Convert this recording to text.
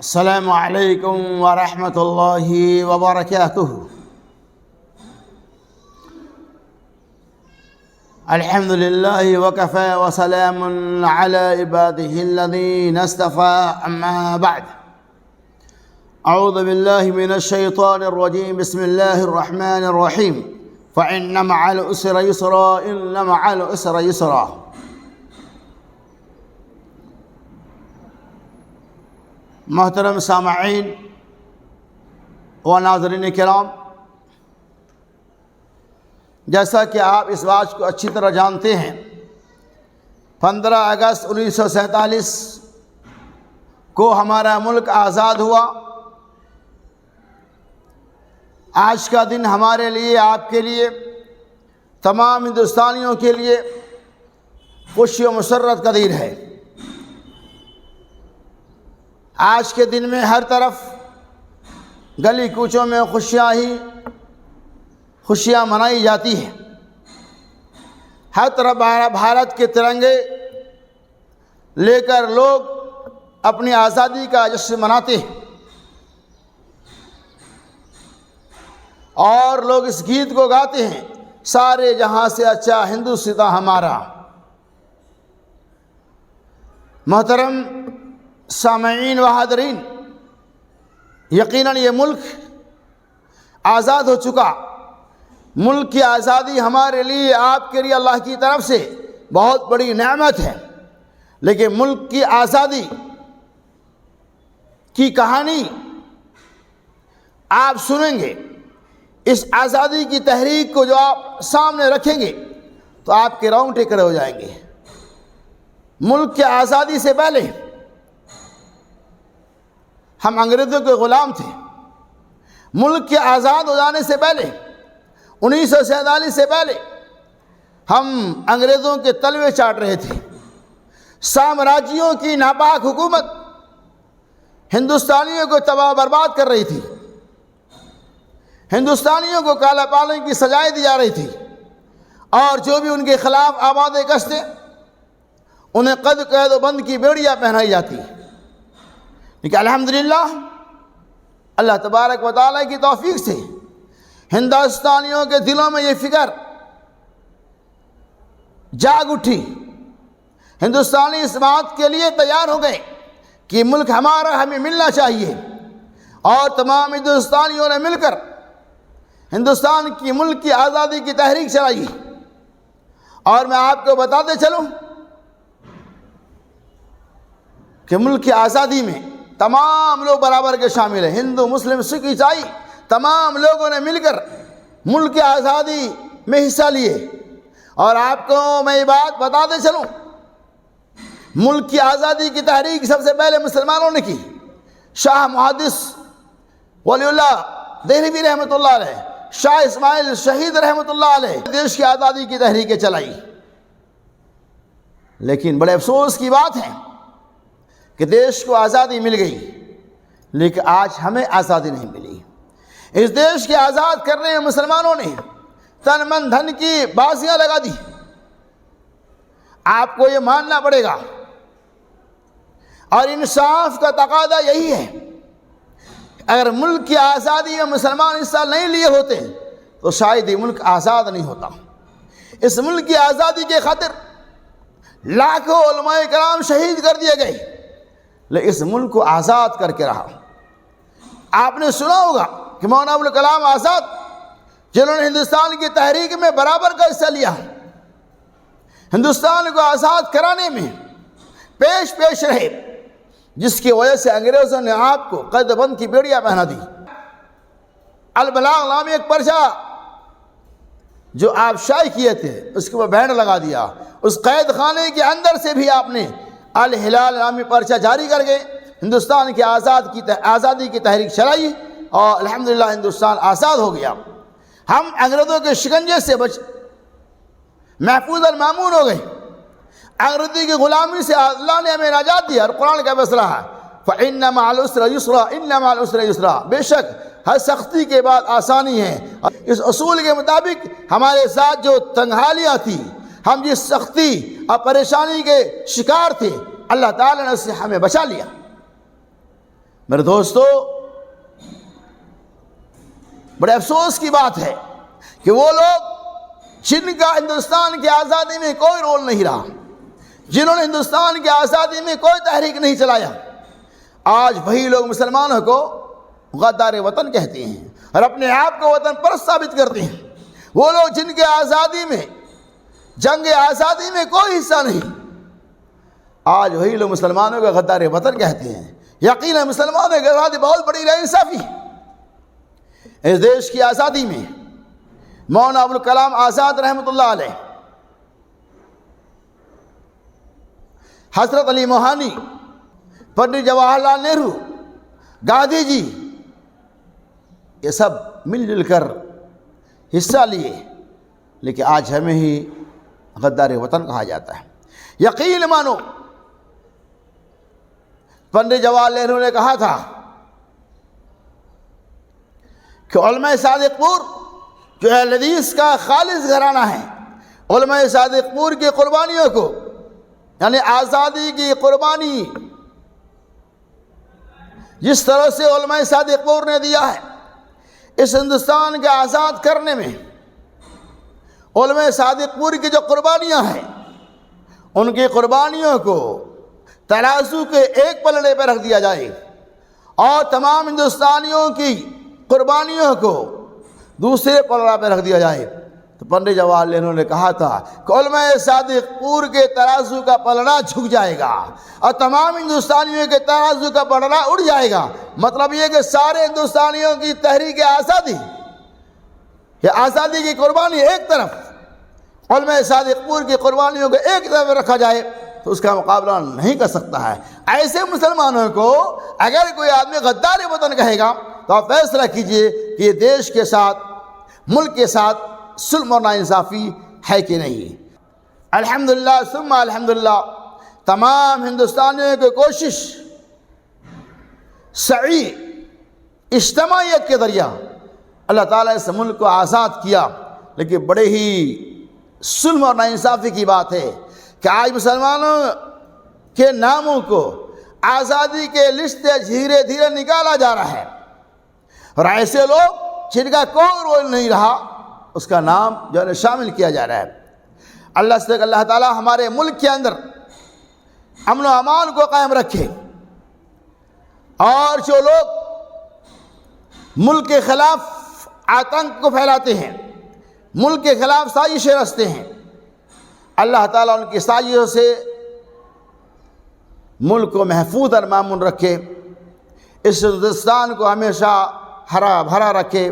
السلام عليكم ورحمة الله وبركاته. الحمد لله وكفى وسلام على عباده الذين اصطفى. أما بعد، أعوذ بالله من الشيطان الرجيم. بسم الله الرحمن الرحيم. فإن مع العسر يسرا إن مع العسر يسرا. محترم سامعین و ناظرین کرام، جیسا کہ آپ اس بات کو اچھی طرح جانتے ہیں، 15 اگست 1947 کو ہمارا ملک آزاد ہوا۔ آج کا دن ہمارے لیے، آپ کے لیے، تمام ہندوستانیوں کے لیے خوشی و مسرت کا دن ہے۔ آج کے دن میں ہر طرف گلی کوچوں میں خوشیاں منائی جاتی ہیں۔ ہر طرف بھارت کے ترنگے لے کر لوگ اپنی آزادی کا جشن مناتے ہیں، اور لوگ اس گیت کو گاتے ہیں، سارے جہاں سے اچھا ہندوستاں ہمارا۔ محترم سامعین و حاضرین، یقیناً یہ ملک آزاد ہو چکا۔ ملک کی آزادی ہمارے لیے، آپ کے لیے اللہ کی طرف سے بہت بڑی نعمت ہے، لیکن ملک کی آزادی کی کہانی آپ سنیں گے۔ اس آزادی کی تحریک کو جو آپ سامنے رکھیں گے تو آپ کے رونگٹے کھڑے ہو جائیں گے۔ ملک کی آزادی سے پہلے ہم انگریزوں کے غلام تھے۔ ملک کے آزاد ہو جانے سے پہلے، 1947 سے پہلے، ہم انگریزوں کے تلوے چاٹ رہے تھے۔ سامراجیوں کی ناپاک حکومت ہندوستانیوں کو تباہ برباد کر رہی تھی۔ ہندوستانیوں کو کالا پالنے کی سزائیں دی جا رہی تھی، اور جو بھی ان کے خلاف آباد کش تھے انہیں قید و بند کی بیڑیاں پہنائی جاتی۔ لیکن الحمدللہ اللہ تبارک و تعالیٰ کی توفیق سے ہندوستانیوں کے دلوں میں یہ فکر جاگ اٹھی۔ ہندوستانی اس بات کے لیے تیار ہو گئے کہ ملک ہمارا، ہمیں ملنا چاہیے، اور تمام ہندوستانیوں نے مل کر ہندوستان کی ملک کی آزادی کی تحریک چلائی۔ اور میں آپ کو بتاتے چلوں کہ ملک کی آزادی میں تمام لوگ برابر کے شامل ہیں۔ ہندو، مسلم، سکھ، عیسائی، تمام لوگوں نے مل کر ملک کی آزادی میں حصہ لیے۔ اور آپ کو میں یہ بات بتاتے چلوں، ملک کی آزادی کی تحریک سب سے پہلے مسلمانوں نے کی۔ شاہ محدث ولی اللہ دہلوی رحمۃ اللہ علیہ، شاہ اسماعیل شہید رحمۃ اللہ علیہ، دیش کی آزادی کی تحریکیں چلائی۔ لیکن بڑے افسوس کی بات ہے کہ دیش کو آزادی مل گئی، لیکن آج ہمیں آزادی نہیں ملی۔ اس دیش کے آزاد کرنے میں مسلمانوں نے تن من دھن کی بازیاں لگا دی۔ آپ کو یہ ماننا پڑے گا، اور انصاف کا تقاضا یہی ہے، اگر ملک کی آزادی میں مسلمان حصہ نہیں لیے ہوتے تو شاید یہ ملک آزاد نہیں ہوتا۔ اس ملک کی آزادی کے خاطر لاکھوں علماء کرام شہید کر دیے گئے، لیکن اس ملک کو آزاد کر کے رہا۔ آپ نے سنا ہوگا کہ مولانا ابوالکلام آزاد، جنہوں نے ہندوستان کی تحریک میں برابر کا حصہ لیا، ہندوستان کو آزاد کرانے میں پیش رہے، جس کی وجہ سے انگریزوں نے آپ کو قید بند کی بیڑیاں پہنا دی۔ البلاغ نامی ایک پرچہ جو آپ شائع کیے تھے، اس کے اوپر بینڈ لگا دیا۔ اس قید خانے کے اندر سے بھی آپ نے الہلال نامی پرچہ جاری کر کے ہندوستان کی آزادی کی تحریک چلائی، اور الحمدللہ ہندوستان آزاد ہو گیا۔ ہم انگریزوں کے شکنجے سے محفوظ اور مامون ہو گئے۔ انگریزی کی غلامی سے اللہ نے ہمیں نجات دیا، اور قرآن کا فیصلہ ہے فَإِنَّ مَعَ الْعُسْرِ يُسْرًا إِنَّ مَعَ الْعُسْرِ يُسْرًا۔ بے شک ہر سختی کے بعد آسانی ہے۔ اس اصول کے مطابق ہمارے ساتھ جو تنگحالیاں تھی، ہم جس سختی اور پریشانی کے شکار تھے، اللہ تعالیٰ نے اس سے ہمیں بچا لیا۔ میرے دوستو، بڑے افسوس کی بات ہے کہ وہ لوگ جن کا ہندوستان کی آزادی میں کوئی رول نہیں رہا، جنہوں نے ہندوستان کی آزادی میں کوئی تحریک نہیں چلایا، آج وہی لوگ مسلمانوں کو غدار وطن کہتے ہیں اور اپنے آپ کو وطن پرست ثابت کرتے ہیں۔ وہ لوگ جن کے آزادی میں، جنگ آزادی میں کوئی حصہ نہیں، آج وہی لوگ مسلمانوں کو غدار وطن کہتے ہیں۔ یقیناً مسلمانوں کے ساتھ بہت بڑی ناانصافی ہے۔ اس دیش کی آزادی میں مولانا ابوالکلام آزاد رحمۃ اللہ علیہ، حضرت علی موہانی، پنڈت جواہر لال نہرو، گاندھی جی، یہ سب مل جل کر حصہ لیے، لیکن آج ہمیں ہی غدار وطن کہا جاتا ہے۔ یقین مانو، پنڈت جواہر لال نہرو نے کہا تھا کہ علماء صادق پور جو اہل حدیث کا خالص گھرانہ ہے، علماء صادق پور کی قربانیوں کو، یعنی آزادی کی قربانی جس طرح سے علماء صادق پور نے دیا ہے، اس ہندوستان کے آزاد کرنے میں علماء صادق پور کی جو قربانیاں ہیں، ان کی قربانیوں کو ترازو کے ایک پلڑے پہ رکھ دیا جائے اور تمام ہندوستانیوں کی قربانیوں کو دوسرے پلڑے پہ رکھ دیا جائے، تو پنڈت جواہر لال نہرو نے کہا تھا کہ علماء صادق پور کے ترازو کا پلڑا جھک جائے گا اور تمام ہندوستانیوں کے ترازو کا پلڑا اڑ جائے گا۔ مطلب یہ کہ سارے ہندوستانیوں کی تحریک آزادی، یہ آزادی کی قربانی ایک طرف، علماء صادق پور کی قربانیوں کو ایک طرف رکھا جائے تو اس کا مقابلہ نہیں کر سکتا ہے۔ ایسے مسلمانوں کو اگر کوئی آدمی غدار وطن کہے گا تو آپ فیصلہ کیجئے کہ یہ دیش کے ساتھ، ملک کے ساتھ ظلم اور ناانصافی ہے کہ نہیں۔ الحمدللہ ثم الحمدللہ، تمام ہندوستانیوں کی کوشش، سعی، اجتماعیت کے ذریعہ اللہ تعالیٰ اس ملک کو آزاد کیا، لیکن بڑے ہی ظلم اور ناانصافی کی بات ہے کہ آج مسلمانوں کے ناموں کو آزادی کے لسٹ سے دھیرے دھیرے نکالا جا رہا ہے، اور ایسے لوگ جن کا کوئی رول نہیں رہا اس کا نام جو ہے شامل کیا جا رہا ہے۔ اللہ سے اللہ تعالیٰ ہمارے ملک کے اندر امن و امان کو قائم رکھے، اور جو لوگ ملک کے خلاف آتنک کو پھیلاتے ہیں، ملک کے خلاف سازشیں رچتے ہیں، اللہ تعالیٰ ان کی سازشوں سے ملک کو محفوظ اور مامون رکھے، اس ہندوستان کو ہمیشہ ہرا بھرا رکھے۔